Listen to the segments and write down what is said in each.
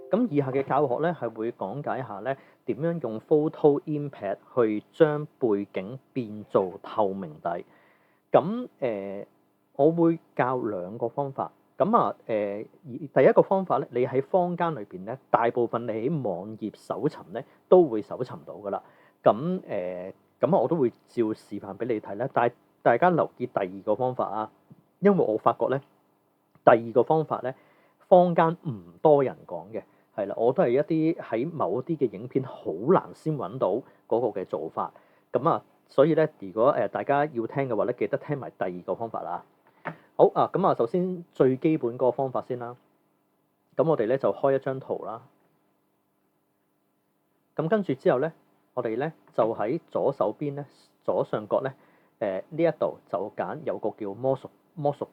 咁以下嘅教學咧係會講解下咧點樣用 Photo Impact 去將背景變做透明底。咁我會教兩個方法。第一個方法咧，你喺坊間裏邊咧，大部分你喺網頁搜尋咧都會搜尋到㗎啦。咁我都會照示範俾你睇咧。但係大家留意第二個方法啊，因為我發覺咧第二個方法咧坊間唔多人講嘅，係啦，我都係一啲喺某啲嘅影片好難先揾到嗰個嘅做法。所以咧，如果大家要聽嘅話咧，記得聽埋第二個方法啦。好啊，首先最基本嗰個方法先啦。咁我哋咧就開一張圖啦。咁跟住之後咧，我哋咧就喺左手邊咧左上角咧呢一度就揀有個叫魔術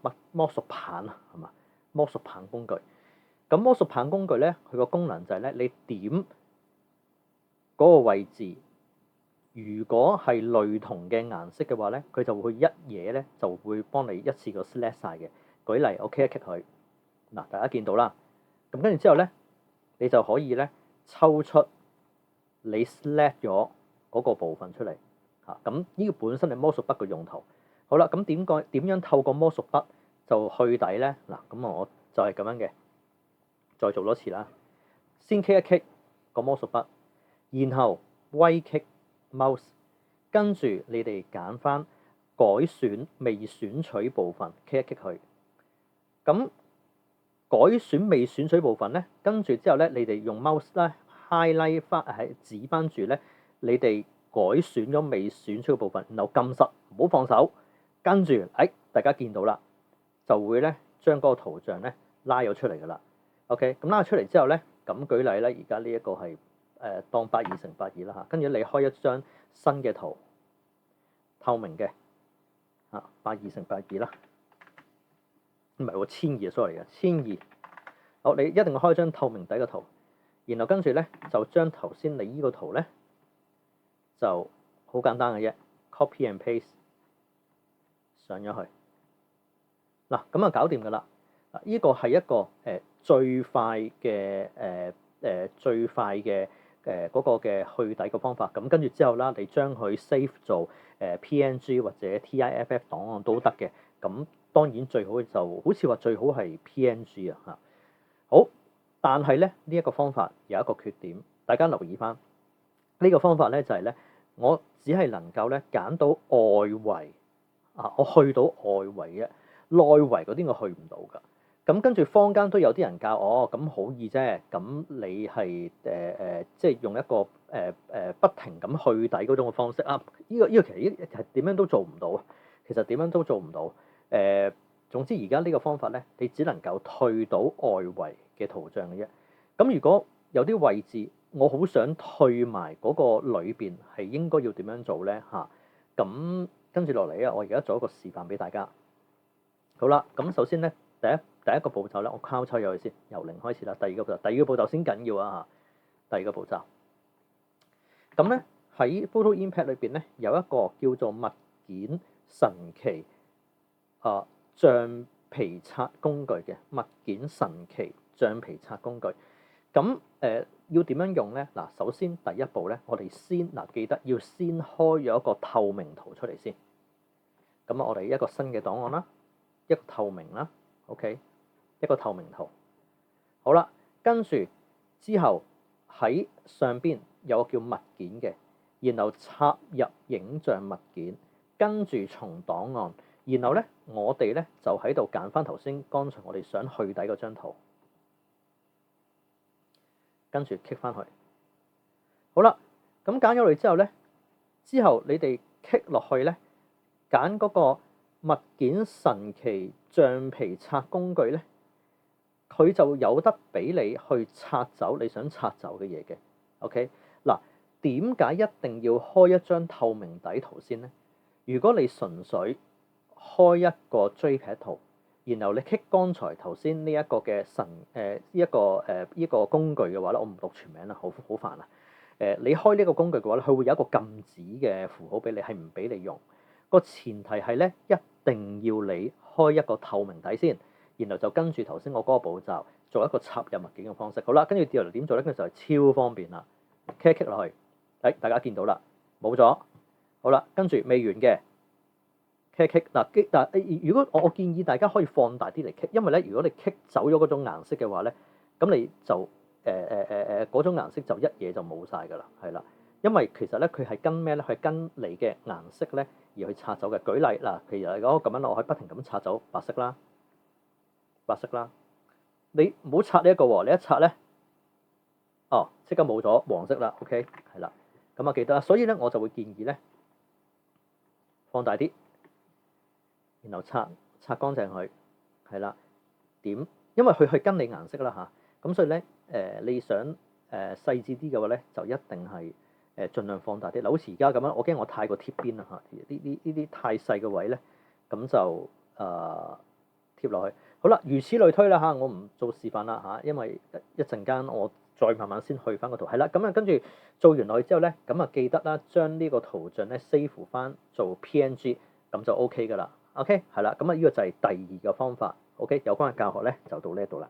棒啊，係嘛？魔術棒工具。咁魔術棒工具咧，佢個功能就係咧，你點嗰個位置，如果係類同嘅顏色嘅話咧，佢就會一嘢咧就會幫你一次過 select 晒嘅。舉例，我 click 一 click 佢，嗱，大家見到啦。咁跟住之後咧，你就可以咧抽出你 select 咗嗰個部分出嚟嚇。咁呢個本身係魔術筆嘅用途。好啦，咁點樣透過魔術筆就去底咧？嗱，咁我就係咁樣嘅。再做多次啦，先 click 一 click 個魔術筆，然後 right click mouse， 跟住你哋揀翻改選未選取部分 click 一 click 佢。咁改選未選取部分咧，跟住之後咧，你哋用 mouse 咧 highlight 翻指翻住咧，你哋改選咗未選取嘅部分，然後撳實，唔好放手，跟住大家見到啦，就會咧將嗰個圖像咧拉咗出嚟㗎啦。OK，咁拉出嚟之後咧，咁舉例咧，而家呢一個係當82×82啦嚇，跟住你開一張新嘅圖，透明嘅82×82啦，唔係喎，1200，sorry 嘅1200。好，你一定要開張透明底嘅圖，然後跟住咧就將頭先你依個圖咧就好簡單嘅啫 ，copy and paste 上咗去。嗱，咁啊搞掂㗎啦。呢個係一個最快嘅嗰個嘅去底嘅方法。咁跟住之後啦，你將佢 save 做PNG 或者 TIFF 檔案都得嘅。咁當然最好就好似話最好係 PNG 啊嚇。好，但係咧呢一個方法有一個缺點，大家留意翻呢個方法咧就係咧，我只係能夠咧揀到外圍啊，我去到外圍嘅，內圍嗰啲我去唔到㗎。咁跟住坊間都有啲人教我，咁好易啫。咁你係即係用一個不停咁去底嗰種嘅方式啊。呢個其實係點樣都做唔到。其實點樣都做唔到。總之而家呢個方法咧，你只能夠退到外圍嘅圖像嘅啫。咁如果有啲位置我好想退埋嗰個裏邊，係應該要點樣做咧嚇？咁跟住落嚟啊，我而家做一個示範俾大家。好啦，咁首先咧。第一個步驟咧，我交叉咗佢先，由零開始啦。第二個步驟先緊要啊嚇。第二個步驟，咁咧喺 Photo Impact 裏邊咧有一個叫做物件神奇橡皮擦工具嘅物件神奇橡皮擦工具。咁要點樣用咧？嗱，首先第一步咧，我哋先記得要先開咗一個透明圖出嚟先。咁我哋一個新嘅檔案啦，一個透明啦。OK， 一個透明圖。好啦，跟住之後喺上邊有個叫物件嘅，然後插入影像物件，跟住從檔案，然後咧我哋咧就喺度揀翻頭先剛才我哋想去底嗰張圖，跟住 click 翻去。好啦，咁揀咗嚟之後咧，之後你哋 click 落去咧，揀嗰個物件神奇橡皮擦工具咧，佢就有得俾你去擦走你想擦走嘅嘢嘅。OK， 嗱，點解一定要開一張透明底圖先咧？如果你純粹開一個 JPEG 圖，然後你 click 剛才頭先呢一個嘅呢個工具嘅話咧，我唔讀全名啦，好煩啊。你開呢個工具嘅話咧，佢會有一個禁止嘅符號俾你，係唔俾你用。個前提係咧，一定要你開一個透明底先，然後就跟住頭先我嗰個步驟做一個插入物件嘅方式。好啦，跟住掉落嚟點做咧？跟住就係超方便啦，click 落去，大家見到啦，冇咗。好啦，跟住未完嘅 click 嗱，如果我建議大家可以放大啲嚟 click，因為咧，如果你 click 走咗嗰種顏色嘅話咧，咁你就嗰種顏色就一嘢就冇晒㗎啦，係啦。因為其實咧，佢係跟咩咧？係跟你嘅顏色咧而去擦走嘅。舉例嗱，譬如如果咁樣，我可以不停咁擦走白色啦，白色啦。你唔好擦呢一個喎，你一擦咧，哦，即刻冇咗黃色啦。OK，係啦。咁啊記得啦。所以咧，我就會建議咧放大啲，然後擦乾淨佢，係啦。點？因為佢係跟你顏色啦嚇，咁所以咧你想細緻啲嘅話咧，就一定係盡量放大啲。嗱，好似而家咁樣，我驚我太過貼邊啦嚇，呢啲太細嘅位咧，咁就貼落去。好啦，如此類推啦嚇，我唔做示範啦嚇，因為一陣間我再慢慢先去翻個圖。係啦，咁啊跟住做完落去之後咧，咁啊記得啦，將呢個圖像咧 save 翻做 PNG，咁就 OK 噶啦。OK，係啦，咁啊呢個就係第二個方法。OK，有關嘅教學咧就到呢一度啦。